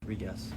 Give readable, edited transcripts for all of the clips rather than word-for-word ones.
Re-guess.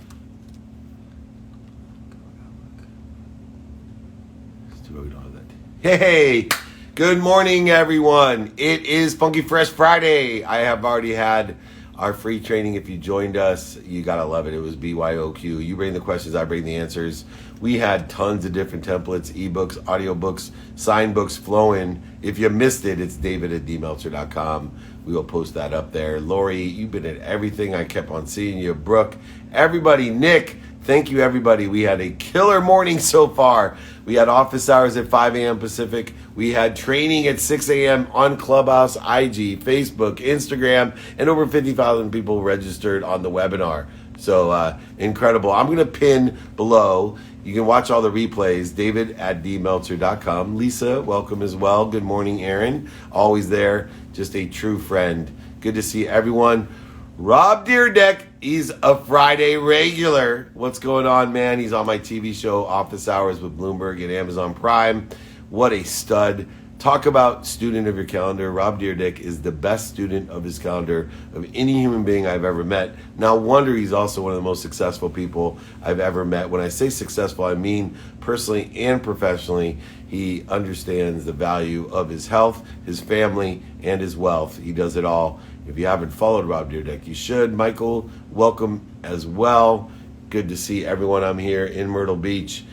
Hey, good morning, everyone. It is Funky Fresh Friday. I have already had our free training. If you joined us, you gotta love it. It was BYOQ. You bring the questions, I bring the answers. We had tons of different templates, ebooks, audiobooks, sign books flowing. If you missed it, it's david@dmeltzer.com. We will post that up there. Lori, you've been at everything. I kept on seeing you. Brooke, everybody, Nick, thank you, everybody. We had a killer morning so far. We had office hours at 5 a.m. Pacific. We had training at 6 a.m. on Clubhouse, IG, Facebook, Instagram, and over 50,000 people registered on the webinar. So incredible. I'm going to pin below. You can watch all the replays, david@dmeltzer.com. Lisa, welcome as well. Good morning, Aaron. Always there. Just a true friend. Good to see everyone. Rob Deerdeck, he's a Friday regular. What's going on, man? He's on my TV show, Office Hours with Bloomberg and Amazon Prime. What a stud. Talk about student of your calendar. Rob Deerdeck is the best student of his calendar of any human being I've ever met. No wonder he's also one of the most successful people I've ever met. When I say successful, I mean personally and professionally. He understands the value of his health, his family, and his wealth. He does it all. If you haven't followed Rob Deerdeck, you should. Michael, welcome as well. Good to see everyone. I'm here in Myrtle Beach,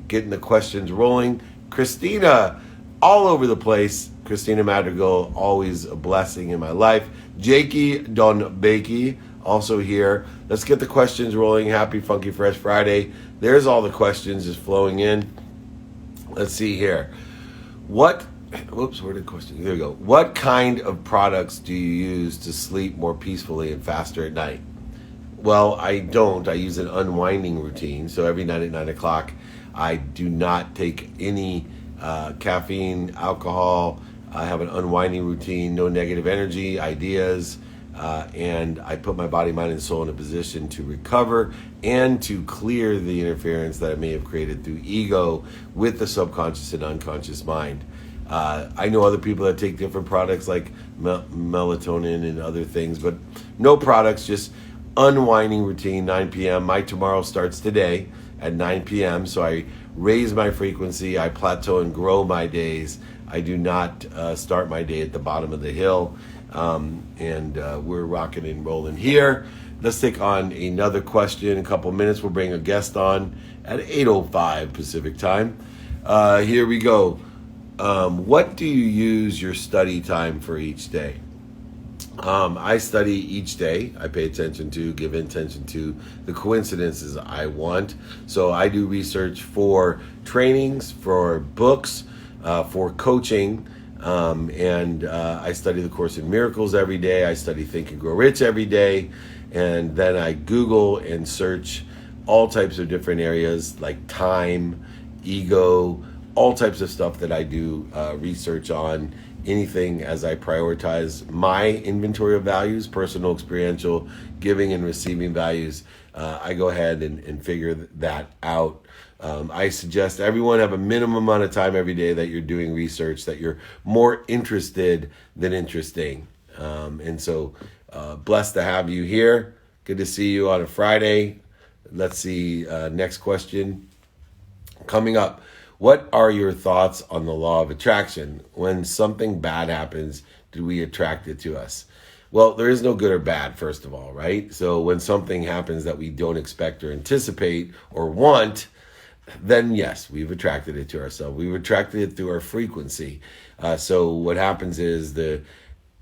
getting the questions rolling. Christina, all over the place. Christina Madrigal, always a blessing in my life. Jakey Don Bakey, also here. Let's get the questions rolling. Happy Funky Fresh Friday. There's all the questions just flowing in. Let's see here. Whoops, where did the question? There we go. What kind of products do you use to sleep more peacefully and faster at night? Well, I don't. I use an unwinding routine. So every night at 9 o'clock, I do not take any caffeine, alcohol. I have an unwinding routine, no negative energy, ideas, and I put my body, mind, and soul in a position to recover and to clear the interference that I may have created through ego with the subconscious and unconscious mind. I know other people that take different products like melatonin and other things, but no products, just unwinding routine, 9 p.m. My tomorrow starts today at 9 p.m., so I raise my frequency, I plateau and grow my days. I do not start my day at the bottom of the hill, and we're rocking and rolling here. Let's take on another question in a couple minutes. We'll bring a guest on at 8:05 Pacific time. Here we go. What do you use your study time for each day? I study each day. I pay attention to, give attention to the coincidences I want. So I do research for trainings, for books, for coaching, and I study the Course in Miracles every day. I study Think and Grow Rich every day, and then I Google and search all types of different areas like time, ego, all types of stuff that I do research on. Anything as I prioritize my inventory of values, personal, experiential, giving and receiving values, I go ahead and figure that out. I suggest everyone have a minimum amount of time every day that you're doing research, that you're more interested than interesting. And so blessed to have you here. Good to see you on a Friday. Let's see, next question coming up. What are your thoughts on the law of attraction? When something bad happens, do we attract it to us? Well, there is no good or bad, first of all, right? So when something happens that we don't expect or anticipate or want, then yes, we've attracted it to ourselves. We've attracted it through our frequency. So what happens is the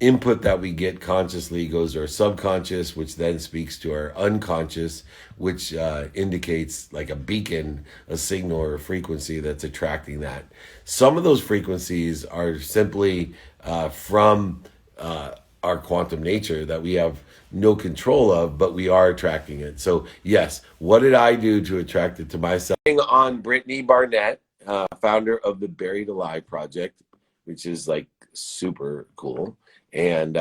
input that we get consciously goes to our subconscious, which then speaks to our unconscious, which indicates like a beacon, a signal or a frequency that's attracting that. Some of those frequencies are simply from our quantum nature that we have no control of, but we are attracting it. So yes, what did I do to attract it to myself? On Brittany Barnett, founder of the Buried Alive Project, which is like super cool. And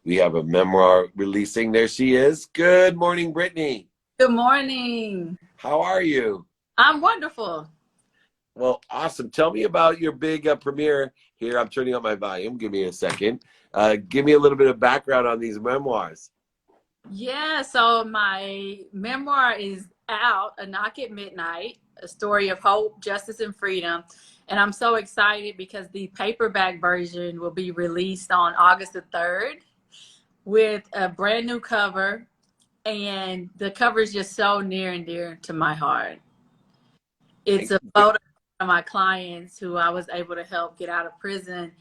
we have a memoir releasing. There she is. Good morning, Brittany. Good morning. How are you? I'm wonderful. Well, awesome. Tell me about your big premiere here. I'm turning up my volume. Give me a second. Give me a little bit of background on these memoirs. Yeah, so my memoir is out, A Knock at Midnight, a story of hope, justice, and freedom. And I'm so excited because the paperback version will be released on August the 3rd with a brand new cover. And the cover is just so near and dear to my heart. It's a photo of my clients who I was able to help get out of prison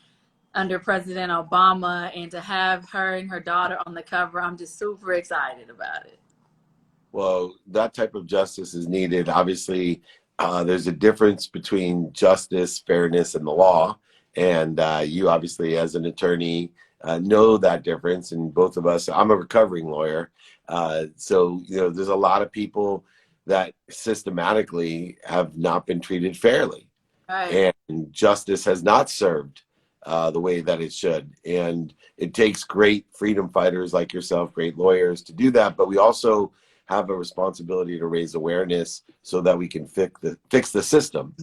under President Obama, and to have her and her daughter on the cover, I'm just super excited about it. Well, that type of justice is needed. Obviously, there's a difference between justice, fairness, and the law. And you, obviously, as an attorney, know that difference. And both of us, I'm a recovering lawyer. So, there's a lot of people that systematically have not been treated fairly. Right. And justice has not served the way that it should. And it takes great freedom fighters like yourself, great lawyers to do that. But we also have a responsibility to raise awareness so that we can fix the system.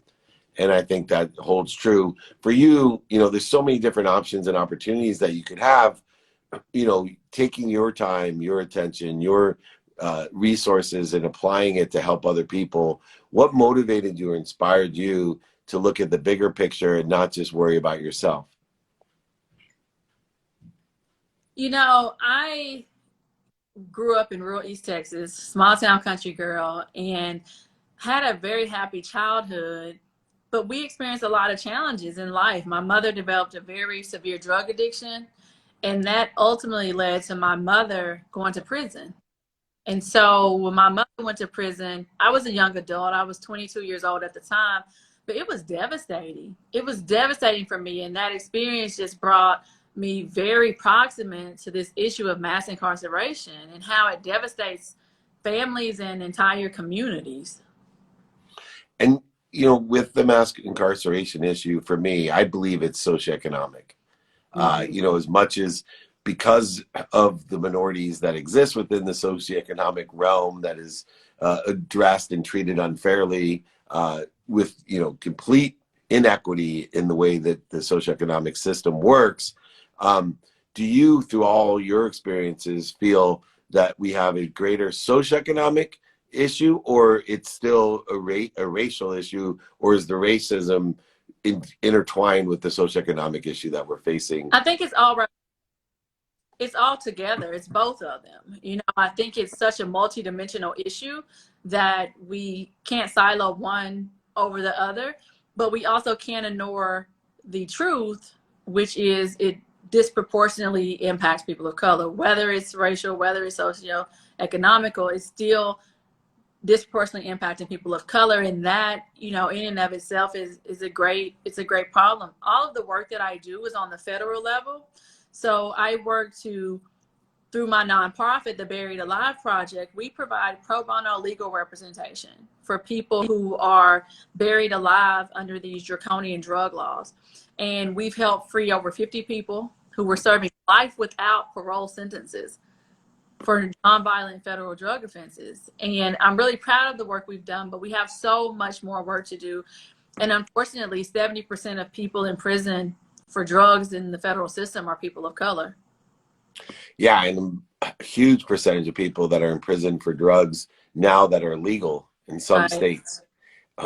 And I think that holds true for you. There's so many different options and opportunities that you could have, taking your time, your attention, your resources and applying it to help other people. What motivated you or inspired you to look at the bigger picture and not just worry about yourself? I grew up in rural East Texas, small town country girl, and had a very happy childhood. But we experienced a lot of challenges in life. My mother developed a very severe drug addiction, and that ultimately led to my mother going to prison. And so when my mother went to prison, I was a young adult. I was 22 years old at the time, but it was devastating. It was devastating for me. And that experience just brought me very proximate to this issue of mass incarceration and how it devastates families and entire communities. And, with the mass incarceration issue, for me, I believe it's socioeconomic. As much as because of the minorities that exist within the socioeconomic realm that is addressed and treated unfairly, with complete inequity in the way that the socioeconomic system works. Do you, through all your experiences, feel that we have a greater socioeconomic issue, or it's still a racial issue, or is the racism intertwined with the socioeconomic issue that we're facing? I think it's all right. It's all together. It's both of them. I think it's such a multidimensional issue that we can't silo one over the other, but we also can't ignore the truth, which is it disproportionately impacts people of color, whether it's racial, whether it's socio-economical, it's still disproportionately impacting people of color. And that, in and of itself is a great problem. All of the work that I do is on the federal level. So I work through my nonprofit, the Buried Alive Project. We provide pro bono legal representation for people who are buried alive under these draconian drug laws. And we've helped free over 50 people who were serving life without parole sentences for nonviolent federal drug offenses. And I'm really proud of the work we've done, but we have so much more work to do. And unfortunately, 70% of people in prison for drugs in the federal system are people of color. Yeah, and a huge percentage of people that are in prison for drugs now that are legal in some Right. states,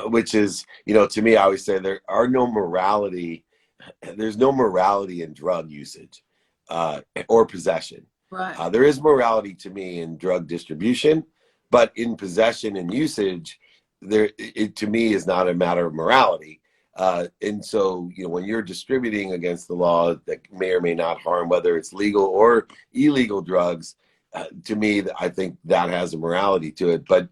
which is, to me, I always say there's no morality in drug usage or possession. Right. There is morality to me in drug distribution, but in possession and usage, it to me is not a matter of morality. And so, when you're distributing against the law that may or may not harm, whether it's legal or illegal drugs, to me, I think that has a morality to it. But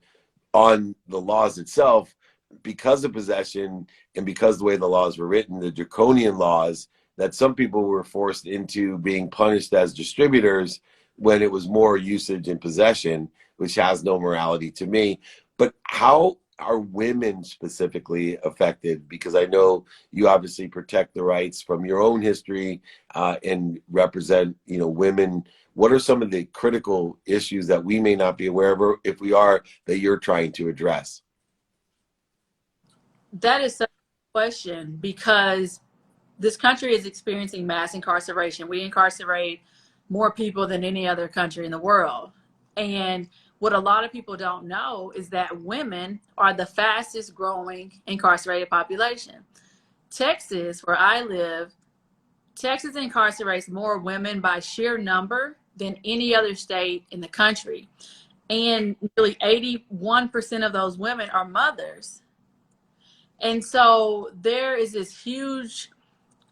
on the laws itself, because of possession and because the way the laws were written, the draconian laws, that some people were forced into being punished as distributors when it was more usage and possession, which has no morality to me. But how are women specifically affected? Because I know you obviously protect the rights from your own history and represent, women. What are some of the critical issues that we may not be aware of, or if we are, that you're trying to address? That is such a question because this country is experiencing mass incarceration. We incarcerate more people than any other country in the world. And what a lot of people don't know is that women are the fastest growing incarcerated population. Texas, where I live, Texas incarcerates more women by sheer number than any other state in the country. And nearly 81% of those women are mothers. And so there is this huge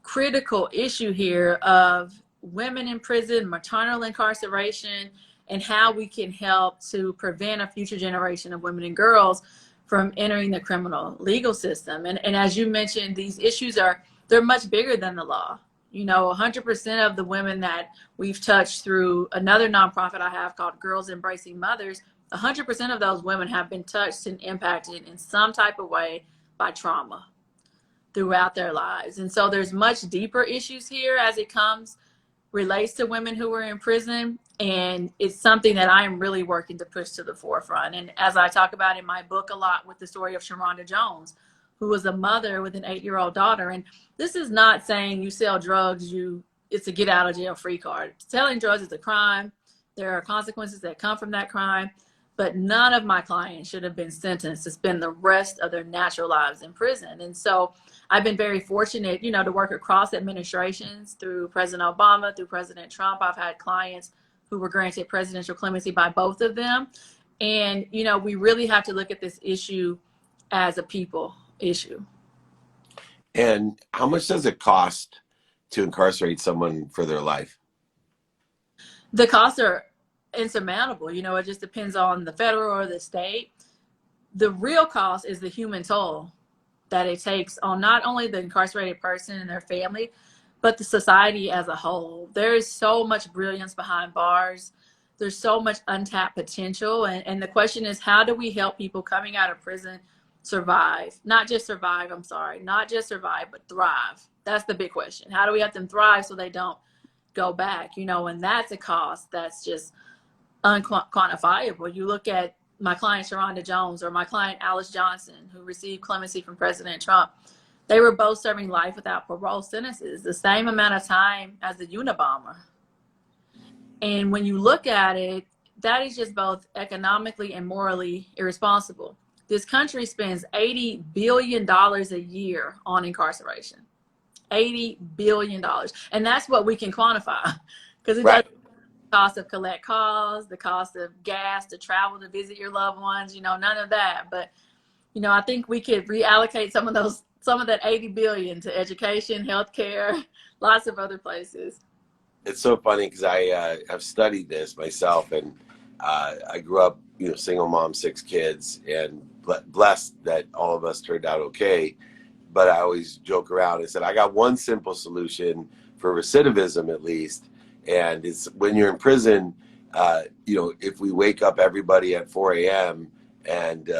critical issue here of women in prison, maternal incarceration, and how we can help to prevent a future generation of women and girls from entering the criminal legal system. And as you mentioned, these issues they're much bigger than the law. 100% of the women that we've touched through another nonprofit I have called Girls Embracing Mothers, 100% of those women have been touched and impacted in some type of way by trauma throughout their lives. And so there's much deeper issues here as it relates to women who are in prison. And it's something that I am really working to push to the forefront. And as I talk about in my book a lot with the story of Sharonda Jones, who was a mother with an 8-year-old daughter. And this is not saying you sell drugs, it's a get out of jail free card. Selling drugs is a crime. There are consequences that come from that crime. But none of my clients should have been sentenced to spend the rest of their natural lives in prison. And so I've been very fortunate, to work across administrations through President Obama, through President Trump. I've had clients who were granted presidential clemency by both of them. And, we really have to look at this issue as a people issue. And how much does it cost to incarcerate someone for their life? The costs are insurmountable. It just depends on the federal or the state. The real cost is the human toll that it takes on not only the incarcerated person and their family, but the society as a whole. There is so much brilliance behind bars. There's so much untapped potential. And the question is, how do we help people coming out of prison survive? Not just survive, but thrive. That's the big question. How do we help them thrive so they don't go back? And that's a cost that's just unquantifiable. You look at my client Sharonda Jones or my client Alice Johnson, who received clemency from President Trump. They were both serving life without parole sentences, the same amount of time as the Unabomber. And when you look at it, that is just both economically and morally irresponsible. This country spends $80 billion a year on incarceration. $80 billion. And that's what we can quantify, because it doesn't cost of collect calls, the cost of gas to travel to visit your loved ones, none of that. But, I think we could reallocate some of that 80 billion to education, healthcare, lots of other places. It's so funny because I have studied this myself, and I grew up, single mom, 6 kids, and blessed that all of us turned out okay. But I always joke around and said, I got one simple solution for recidivism, at least. And it's when you're in prison, if we wake up everybody at 4 a.m. and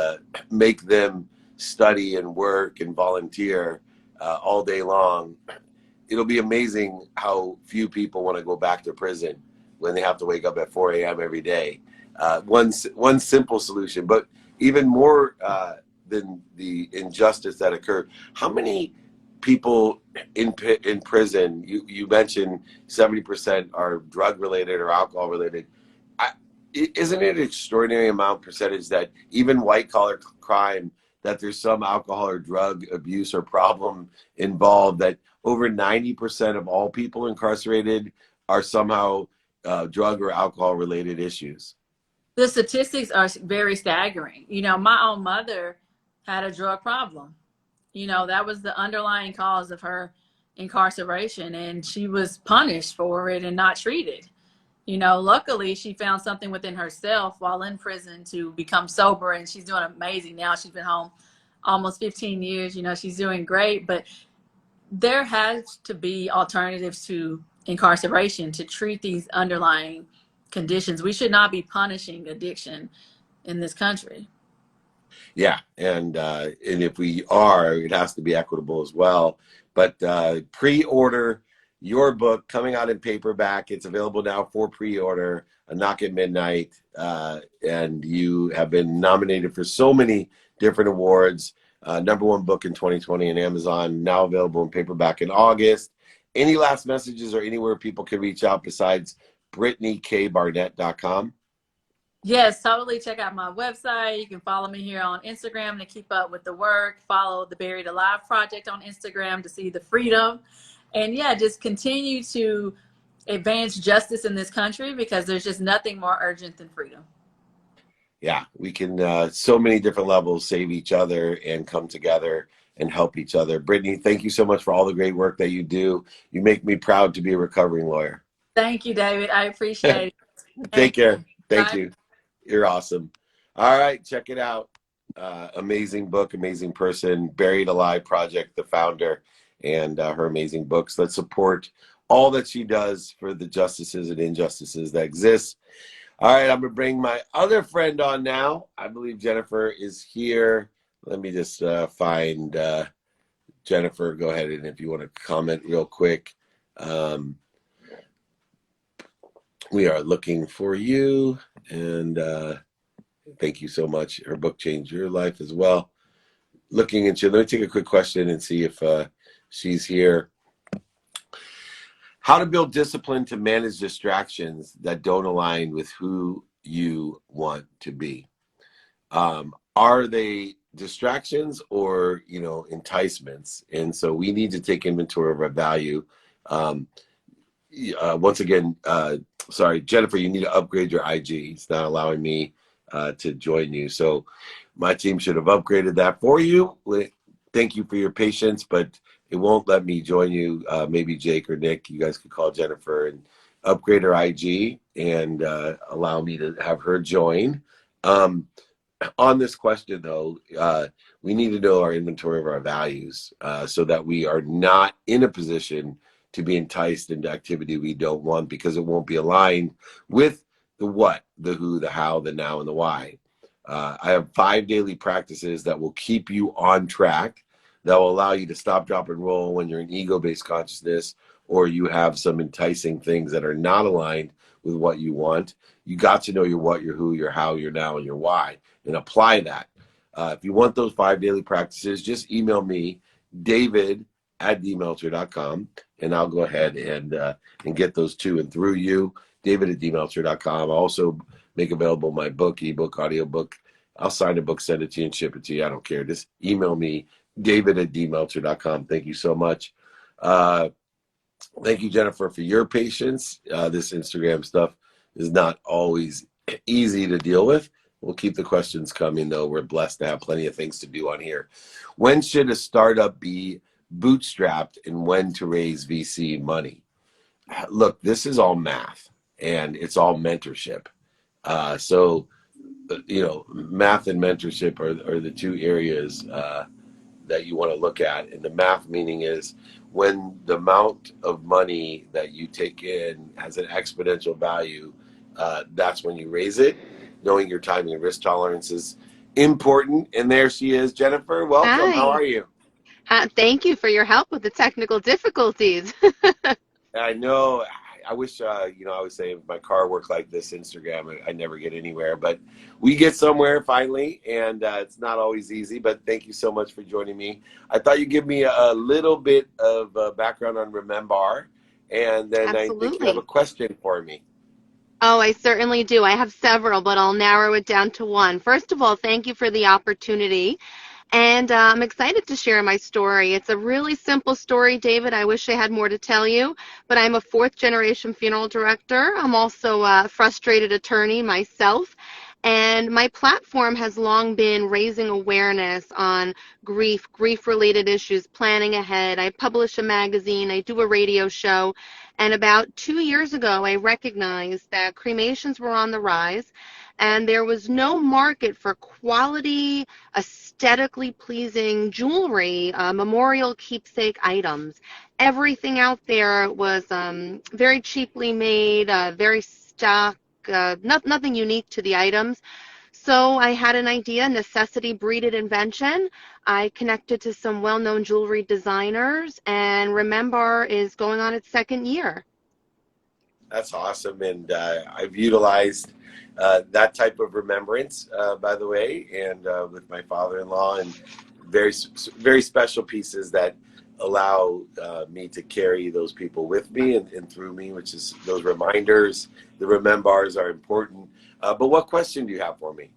make them study and work and volunteer all day long, it'll be amazing how few people want to go back to prison when they have to wake up at 4 a.m. every day. One simple solution, but even more than the injustice that occurred. How many people in prison, you mentioned 70% are drug related or alcohol related. Isn't it an extraordinary percentage that even white collar crime, that there's some alcohol or drug abuse or problem involved, that over 90% of all people incarcerated are somehow drug or alcohol related issues? The statistics are very staggering. My own mother had a drug problem. That was the underlying cause of her incarceration, and she was punished for it and not treated. Luckily she found something within herself while in prison to become sober, and she's doing amazing now. She's been home almost 15 years. She's doing great, but there has to be alternatives to incarceration to treat these underlying conditions. We should not be punishing addiction in this country. Yeah, and if we are, it has to be equitable as well. But pre-order your book, coming out in paperback. It's available now for pre-order, A Knock at Midnight, and you have been nominated for so many different awards. #1 book in 2020 on Amazon, now available in paperback in August. Any last messages or anywhere people can reach out besides BrittanyKBarnett.com? Yes, totally. Check out my website. You can follow me here on Instagram to keep up with the work. Follow the Buried Alive Project on Instagram to see the freedom. And yeah, just continue to advance justice in this country because there's just nothing more urgent than freedom. Yeah, we can, so many different levels, save each other and come together and help each other. Brittany, thank you so much for all the great work that you do. You make me proud to be a recovering lawyer. Thank you, David. I appreciate it. Take Thank you. care. Thank Bye. you. You're awesome. All right, check it out. Amazing book, amazing person, Buried Alive Project, the founder, and her amazing books. Let's support all that she does for the justices and injustices that exist. All right, I'm going to bring my other friend on now. I believe Jennifer is here. Let me just find Jennifer. Go ahead, and if you want to comment real quick. We are looking for you, and thank you so much. Her book changed your life as well. Looking into, let me take a quick question and see if she's here. How to build discipline to manage distractions that don't align with who you want to be. Are they distractions or, enticements? And so we need to take inventory of our value. Um, Once again, sorry, Jennifer, you need to upgrade your IG. It's not allowing me to join you. So my team should have upgraded that for you. Thank you for your patience, but it won't let me join you. Maybe Jake or Nick, you guys could call Jennifer and upgrade her IG and allow me to have her join. On this question, though, we need to know our inventory of our values so that we are not in a position to be enticed into activity we don't want because it won't be aligned with the what, the who, the how, the now, and the why. I have 5 daily practices that will keep you on track, that will allow you to stop, drop, and roll when you're in ego-based consciousness or you have some enticing things that are not aligned with what you want. You got to know your what, your who, your how, your now, and your why, and apply that. If you want those 5 daily practices, just email me, david@dmeltzer.com, and I'll go ahead and get those to and through you, david@dmeltzer.com. I also make available my book, ebook, audiobook. I'll sign a book, send it to you, and ship it to you. I don't care. Just email me, david@dmeltzer.com. Thank you so much. Thank you, Jennifer, for your patience. This Instagram stuff is not always easy to deal with. We'll keep the questions coming, though. We're blessed to have plenty of things to do on here. When should a startup be bootstrapped and when to raise VC money? Look, this is all math and it's all mentorship. So, math and mentorship are the two areas that you want to look at. And the math meaning is when the amount of money that you take in has an exponential value, that's when you raise it. Knowing your timing and risk tolerance is important. And there she is, Jennifer. Welcome. How Hi. are you? Thank you for your help with the technical difficulties. I know. I wish, I would say if my car worked like this, Instagram, I never get anywhere. But we get somewhere finally, and it's not always easy. But thank you so much for joining me. I thought you'd give me a little bit of background on Remember, and then I think you have a Absolutely. question for me. Oh, I certainly do. I have several, but I'll narrow it down to one. First of all, thank you for the opportunity. And I'm excited to share my story. It's a really simple story, David. I wish I had more to tell you, but I'm a fourth generation funeral director. I'm also a frustrated attorney myself. And my platform has long been raising awareness on grief related issues, planning ahead. I publish a magazine, I do a radio show. And about 2 years ago, I recognized that cremations were on the rise and there was no market for quality, aesthetically pleasing jewelry, memorial keepsake items. Everything out there was very cheaply made, very stock, nothing unique to the items. So I had an idea, necessity breeded invention. I connected to some well-known jewelry designers, and Remember is going on its second year. That's awesome, and I've utilized that type of remembrance, by the way, and with my father-in-law, and very, very special pieces that allow me to carry those people with me and through me, which is those reminders. The remembers are important. But what question do you have for me?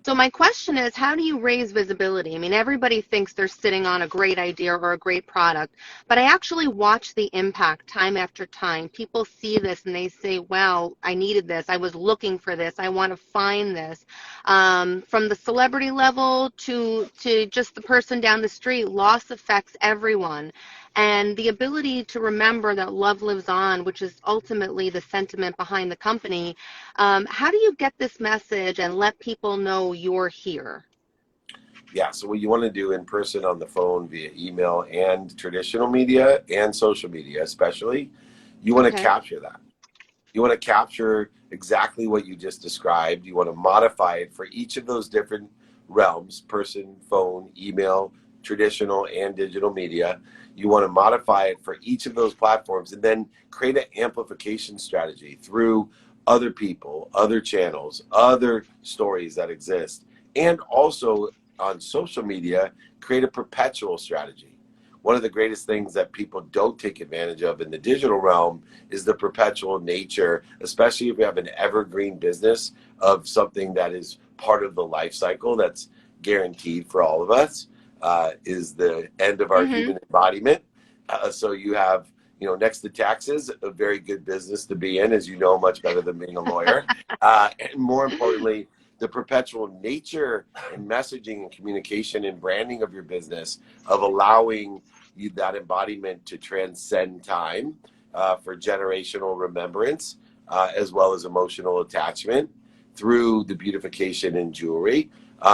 So my question is, how do you raise visibility? I mean, everybody thinks they're sitting on a great idea or a great product, but I actually watch the impact time after time. People see this and they say, wow, I needed this. I was looking for this. I want to find this. From the celebrity level to just the person down the street, loss affects everyone. And the ability to remember that love lives on, which is ultimately the sentiment behind the company, how do you get this message and let people know you're here? Yeah, so what you want to do in person, on the phone, via email, and traditional media and social media, especially, you want to Okay. capture that. You want to capture exactly what you just described. You want to modify it for each of those different realms: person, phone, email, traditional, and digital media. You want to modify it for each of those platforms and then create an amplification strategy through other people, other channels, other stories that exist. And also on social media, create a perpetual strategy. One of the greatest things that people don't take advantage of in the digital realm is the perpetual nature, especially if you have an evergreen business of something that is part of the life cycle that's guaranteed for all of us, is the end of our Mm-hmm. human embodiment. So you have, next to taxes, a very good business to be in, as you know, much better than being a lawyer. And more importantly, the perpetual nature and messaging and communication and branding of your business, of allowing you that embodiment to transcend time, for generational remembrance, as well as emotional attachment through the beautification in jewelry.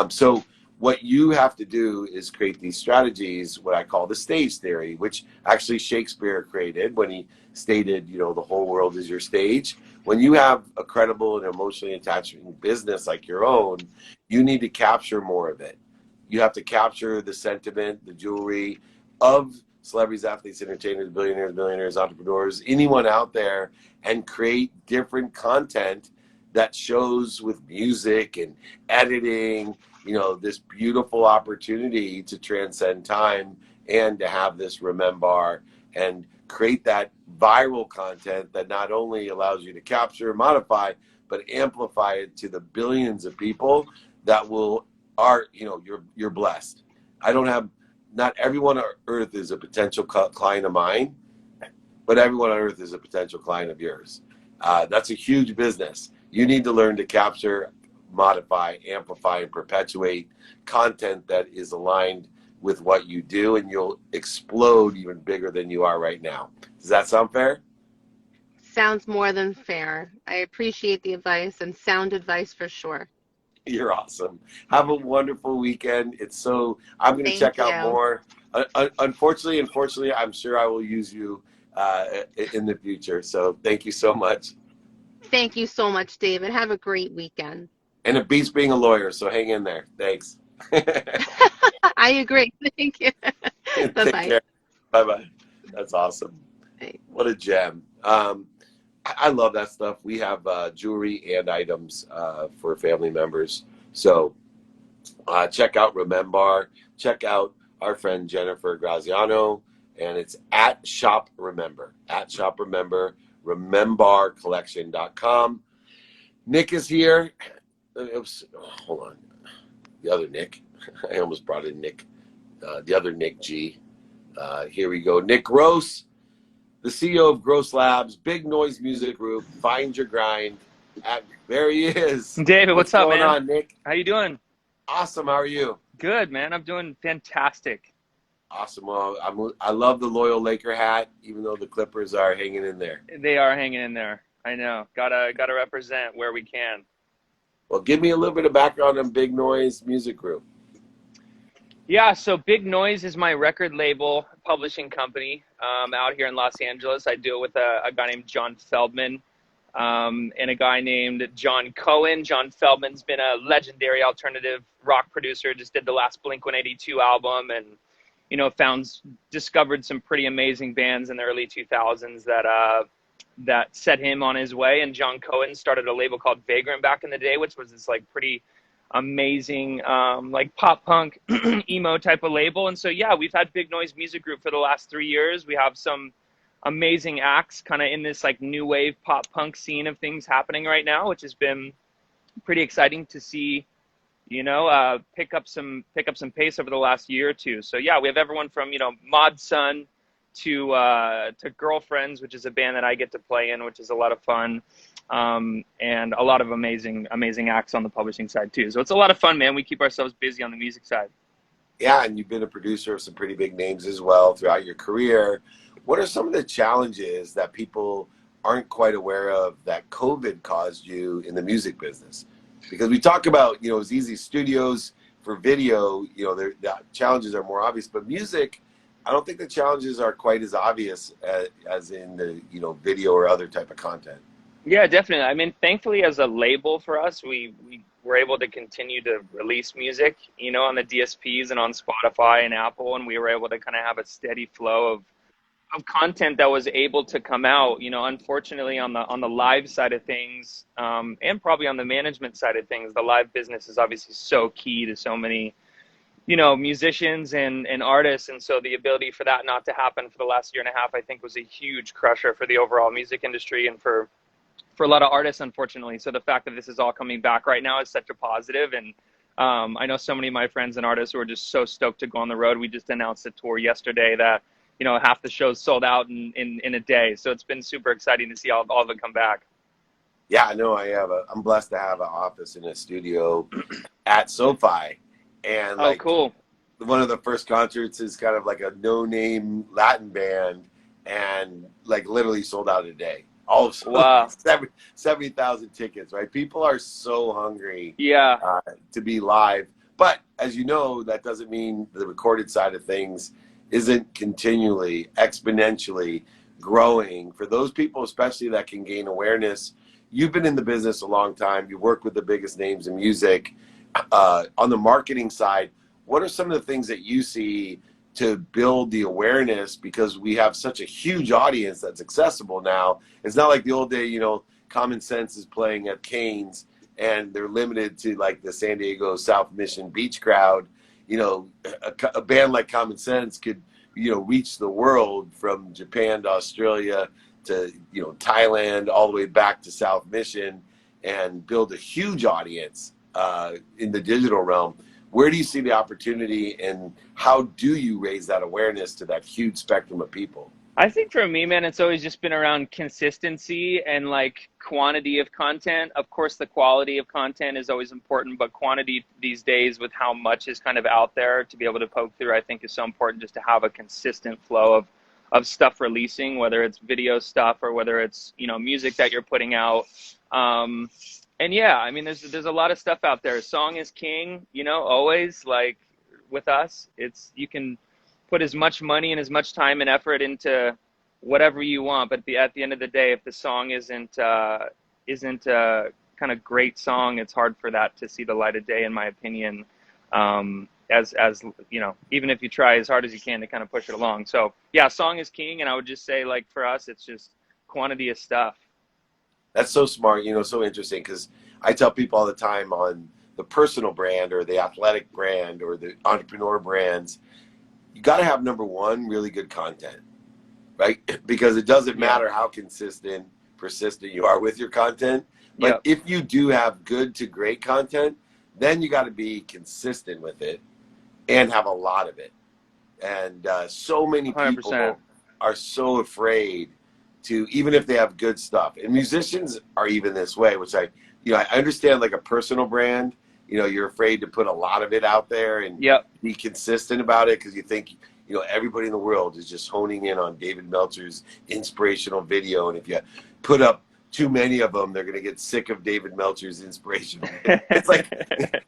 So what you have to do is create these strategies, what I call the stage theory, which actually Shakespeare created when he stated, the whole world is your stage. When you have a credible and emotionally attaching business like your own, you need to capture more of it. You have to capture the sentiment, the jewelry of celebrities, athletes, entertainers, billionaires, millionaires, entrepreneurs, anyone out there, and create different content that shows with music and editing, this beautiful opportunity to transcend time and to have this remember and create that viral content that not only allows you to capture, modify, but amplify it to the billions of people that you're blessed. I don't have Not everyone on earth is a potential client of mine, but everyone on earth is a potential client of yours. That's a huge business. You need to learn to capture, modify, amplify, and perpetuate content that is aligned with what you do, and you'll explode even bigger than you are right now. Does that sound fair? Sounds more than fair. I appreciate the advice and sound advice for sure. You're awesome. Have a wonderful weekend. I'm going to Thank check out you. more. Unfortunately, I'm sure I will use you in the future. So thank you so much. Thank you so much, David. Have a great weekend. And it beats being a lawyer, so hang in there. Thanks. I agree. Thank you. Take Bye-bye. care. Bye bye. That's awesome. Bye. What a gem. I love that stuff. We have jewelry and items for family members. So check out Remember. Check out our friend Jennifer Graziano, and it's at Shop Remember. At Shop Remember, remembercollection.com. Nick is here. Hold on. The other Nick. I almost brought in Nick. The other Nick G. Here we go. Nick Gross, the CEO of Gross Labs, Big Noise Music Group. Find your grind. There he is. David, What's what's up, going man? on, Nick? How you doing? Awesome. How are you? Good, man. I'm doing fantastic. Awesome. Well, I love the loyal Laker hat, even though the Clippers are hanging in there. They are hanging in there. I know. Gotta represent where we can. Well, give me a little bit of background on Big Noise Music Group. Yeah, so Big Noise is my record label publishing company out here in Los Angeles. I do it with a guy named John Feldman and a guy named John Cohen. John Feldman's been a legendary alternative rock producer, just did the last Blink-182 album, and discovered some pretty amazing bands in the early 2000s that set him on his way. And John Cohen started a label called Vagrant back in the day, which was this like pretty amazing like pop punk emo type of label. And so yeah, we've had Big Noise Music Group for the last 3 years. We have some amazing acts kind of in this like new wave pop punk scene of things happening right now, which has been pretty exciting to see, pick up some pace over the last year or two. So yeah, we have everyone from, Mod Sun to Girlfriends, which is a band that I get to play in, which is a lot of fun. And a lot of amazing acts on the publishing side too. So it's a lot of fun, man. We keep ourselves busy on the music side. Yeah, and you've been a producer of some pretty big names as well throughout your career. What are some of the challenges that people aren't quite aware of that COVID caused you in the music business? Because we talk about, it's easy studios for video, the challenges are more obvious, but music, I don't think the challenges are quite as obvious as in the, video or other type of content. Yeah, definitely. I mean, thankfully, as a label for us, we were able to continue to release music, on the DSPs and on Spotify and Apple, and we were able to kind of have a steady flow of content that was able to come out. Unfortunately, on the live side of things, and probably on the management side of things, the live business is obviously so key to so many, musicians and artists. And so the ability for that not to happen for the last year and a half, I think, was a huge crusher for the overall music industry and for a lot of artists, unfortunately. So the fact that this is all coming back right now is such a positive. And I know so many of my friends and artists who are just so stoked to go on the road. We just announced a tour yesterday that, half the shows sold out in a day. So it's been super exciting to see all of it come back. Yeah, no, I'm blessed to have an office in a studio at SoFi. And oh, cool. One of the first concerts is kind of like a no-name Latin band and like literally sold out in a day. All of wow. 70,000 tickets, right? People are so hungry to be live. But as you know, that doesn't mean the recorded side of things isn't continually, exponentially growing. For those people, especially that can gain awareness, you've been in the business a long time. You work with the biggest names in music. On the marketing side, what are some of the things that you see to build the awareness, because we have such a huge audience that's accessible now? It's not like the old day, Common Sense is playing at Cane's and they're limited to like the San Diego South Mission beach crowd. A band like Common Sense could, reach the world from Japan to Australia to, Thailand, all the way back to South Mission and build a huge audience in the digital realm. Where do you see the opportunity, and how do you raise that awareness to that huge spectrum of people? I think for me, man, it's always just been around consistency and like quantity of content. Of course, the quality of content is always important, but quantity these days with how much is kind of out there to be able to poke through, I think is so important, just to have a consistent flow of stuff releasing, whether it's video stuff or whether it's, music that you're putting out. And yeah, I mean, there's a lot of stuff out there. Song is king, always. Like with us, you can put as much money and as much time and effort into whatever you want, but at the end of the day, if the song isn't a kind of great song, it's hard for that to see the light of day, in my opinion. As even if you try as hard as you can to kind of push it along. So yeah, song is king, and I would just say, like, for us, it's just quantity of stuff. That's so smart, so interesting, because I tell people all the time on the personal brand or the athletic brand or the entrepreneur brands, you got to have, number one, really good content, right? Because it doesn't matter how consistent, persistent you are with your content. But if you do have good to great content, then you got to be consistent with it and have a lot of it. And so many people 100%. are so afraid to, even if they have good stuff, and musicians are even this way, which I understand, like a personal brand, you're afraid to put a lot of it out there and be consistent about it, because you think, everybody in the world is just honing in on David Meltzer's inspirational video. And if you put up too many of them, they're going to get sick of David Meltzer's inspiration. It's like,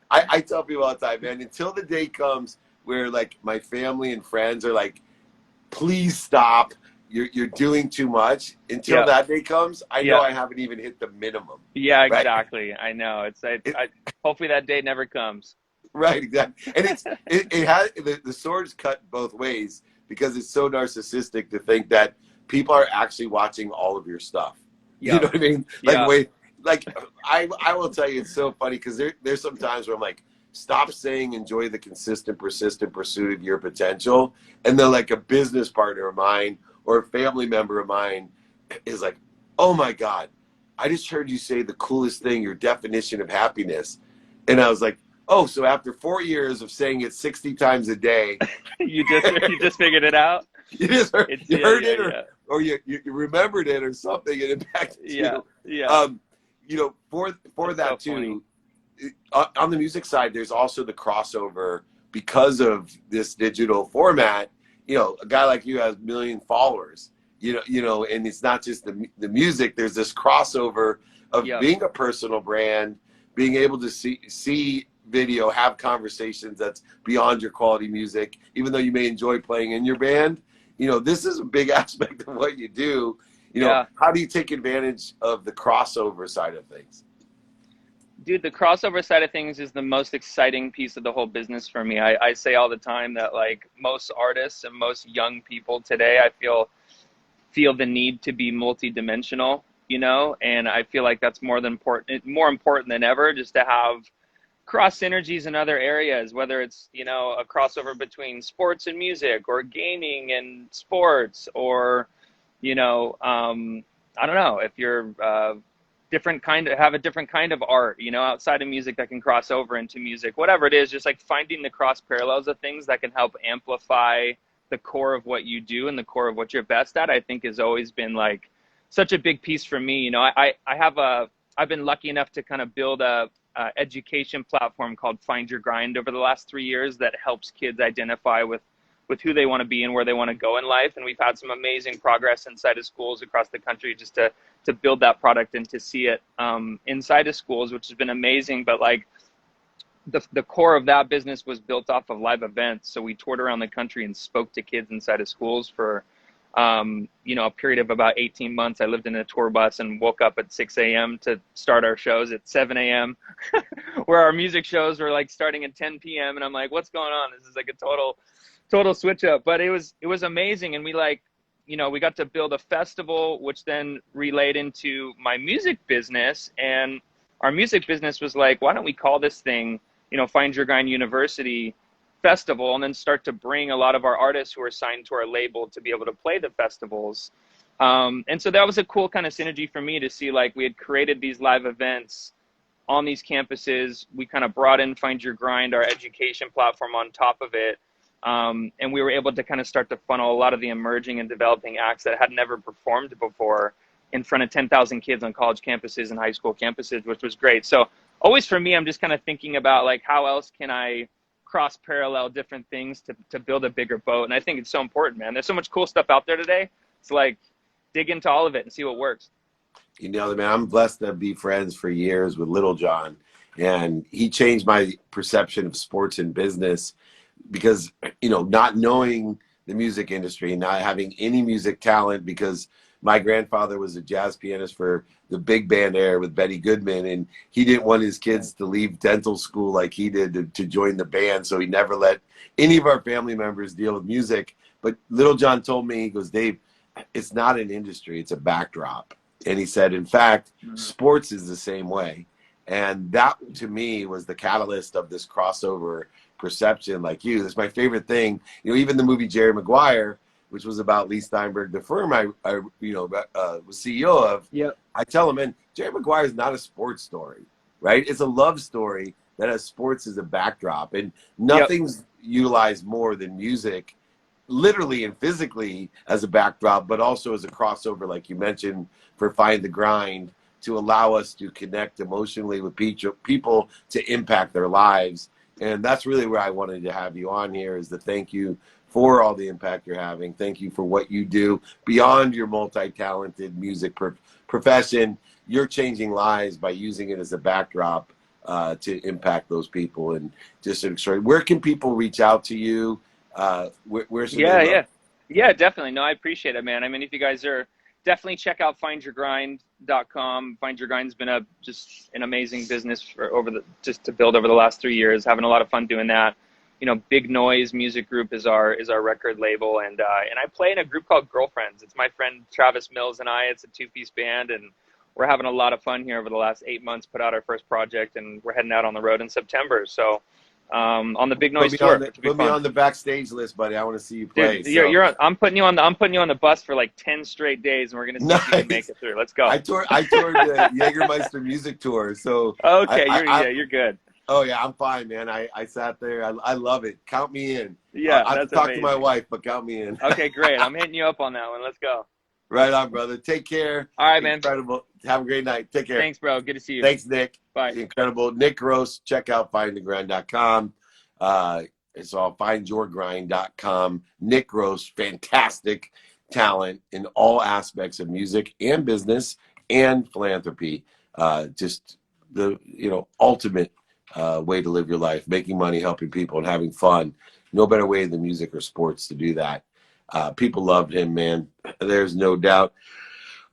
I tell people all the time, man, until the day comes where like my family and friends are like, please stop. You're doing too much. Until that day comes, I know I haven't even hit the minimum. Yeah, exactly. Right? I know. Hopefully that day never comes. Right, exactly. And it has the sword's cut both ways, because it's so narcissistic to think that people are actually watching all of your stuff. You know what I mean? Like, wait, like I will tell you, it's so funny because there's some times where I'm like, stop saying enjoy the consistent, persistent pursuit of your potential, and then like a business partner of mine or a family member of mine is like, oh my god, I just heard you say the coolest thing, your definition of happiness, and I was like, oh, so after 4 years of saying it 60 times a day, You just figured it out. you just heard, It's you yeah, heard yeah, it, yeah, or you remembered it or something, and it impacted yeah, you. yeah. Um, for That's so that funny. too, on the music side, there's also the crossover because of this digital format. A guy like you has a million followers. And it's not just the music. There's this crossover of Yep. being a personal brand, being able to see video, have conversations that's beyond your quality music, even though you may enjoy playing in your band. This is a big aspect of what you do. Yeah. How do you take advantage of the crossover side of things? Dude, the crossover side of things is the most exciting piece of the whole business for me. I say all the time that like most artists and most young people today, I feel the need to be multidimensional, and I feel like that's more important than ever, just to have cross synergies in other areas, whether it's, a crossover between sports and music or gaming and sports, or, I don't know, if you're have a different kind of art, outside of music that can cross over into music, whatever it is, just like finding the cross parallels of things that can help amplify the core of what you do and the core of what you're best at, I think has always been like such a big piece for me. I've been lucky enough to kind of build a education platform called Find Your Grind over the last 3 years that helps kids identify with who they want to be and where they want to go in life. And we've had some amazing progress inside of schools across the country just to build that product and to see it inside of schools, which has been amazing. But like the core of that business was built off of live events. So we toured around the country and spoke to kids inside of schools for a period of about 18 months. I lived in a tour bus and woke up at 6 a.m. to start our shows at 7 a.m. where our music shows were like starting at 10 p.m. And I'm like, what's going on? This is like a total switch up. But it was amazing. And we got to build a festival, which then relayed into my music business. And our music business was like, why don't we call this thing, Find Your Grind University Festival, and then start to bring a lot of our artists who are signed to our label to be able to play the festivals. And so that was a cool kind of synergy for me to see, like, we had created these live events on these campuses. We kind of brought in Find Your Grind, our education platform, on top of it. And we were able to kind of start to funnel a lot of the emerging and developing acts that had never performed before in front of 10,000 kids on college campuses and high school campuses, which was great. So always for me, I'm just kind of thinking about like, how else can I cross parallel different things to build a bigger boat? And I think it's so important, man. There's so much cool stuff out there today. It's like, dig into all of it and see what works. Man, I'm blessed to be friends for years with Little John, and he changed my perception of sports and business because, not knowing the music industry, not having any music talent, because my grandfather was a jazz pianist for the big band era with Benny Goodman, and he didn't want his kids to leave dental school like he did to join the band, so he never let any of our family members deal with music. But Little John told me, he goes, Dave, it's not an industry, it's a backdrop. And he said, in fact, sports is the same way. And that, to me, was the catalyst of this crossover perception. Like you, that's my favorite thing. Even the movie Jerry Maguire, which was about Lee Steinberg, the firm I was CEO of. Yep. I tell him, man, Jerry Maguire is not a sports story, right? It's a love story that has sports as a backdrop, and nothing's utilized more than music, literally and physically as a backdrop, but also as a crossover, like you mentioned, for Find the Grind, to allow us to connect emotionally with people to impact their lives. And that's really where I wanted to have you on here, is to thank you for all the impact you're having. Thank you for what you do beyond your multi-talented music profession. You're changing lives by using it as a backdrop to impact those people. And just an extraordinary. Where can people reach out to you? Where should they look? Yeah, definitely. No, I appreciate it, man. I mean, if you guys are, definitely check out findyourgrind.com. Find Your Grind's been just an amazing business to build over the last 3 years. Having a lot of fun doing that. Big Noise Music Group is our record label, and I play in a group called Girlfriends. It's my friend Travis Mills and I. It's a 2-piece band, and we're having a lot of fun here over the last 8 months. Put out our first project, and we're heading out on the road in September. So on the Big Noise tour, which will be Put me fun. on the backstage list, buddy. I want to see you play. Dude, I'm putting you on the bus for like 10 straight days, and we're gonna see if you can make Nice. it through. Let's go. I toured the Jägermeister music tour, so Okay, you're good. oh yeah, I'm fine, man. I sat there. I love it. Count me in. Yeah, I have that's to talk amazing. to my wife, but count me in. Okay, great. I'm hitting you up on that one. Let's go. Right on, brother. Take care. All right, man. Incredible. Have a great night. Take care. Thanks, bro. Good to see you. Thanks, Nick. Bye. Incredible. Nick Gross. Check out findthegrind.com. It's all findyourgrind.com. Nick Gross, fantastic talent in all aspects of music and business and philanthropy. Just the ultimate way to live your life, making money, helping people, and having fun. No better way than music or sports to do that. People loved him, man. There's no doubt.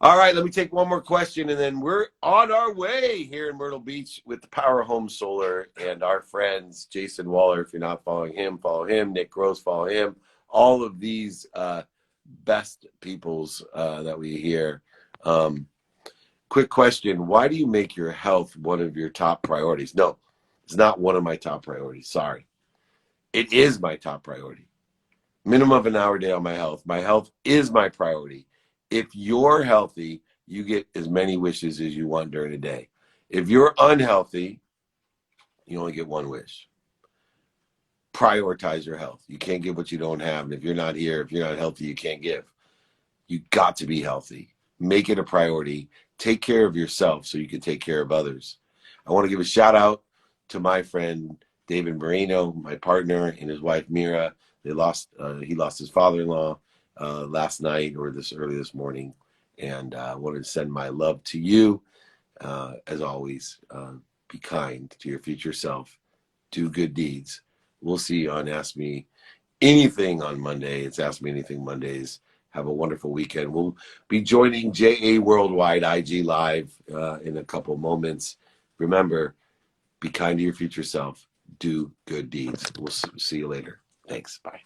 All right, let me take one more question, and then we're on our way here in Myrtle Beach with the Power Home Solar and our friends, Jason Waller. If you're not following him, follow him. Nick Gross, follow him. All of these best peoples that we hear. Quick question. Why do you make your health one of your top priorities? No, it's not one of my top priorities. Sorry. It is my top priority. Minimum of an hour a day on my health. My health is my priority. If you're healthy, you get as many wishes as you want during a day. If you're unhealthy, you only get one wish. Prioritize your health. You can't give what you don't have. And if you're not here, if you're not healthy, you can't give. You got to be healthy. Make it a priority. Take care of yourself so you can take care of others. I want to give a shout out to my friend David Marino, my partner, and his wife Mira. He lost his father-in-law last night or early this morning, and I wanted to send my love to you. As always, be kind to your future self. Do good deeds. We'll see you on Ask Me Anything on Monday. It's Ask Me Anything Mondays. Have a wonderful weekend. We'll be joining JA Worldwide IG Live in a couple moments. Remember, be kind to your future self. Do good deeds. We'll see you later. Thanks. Bye.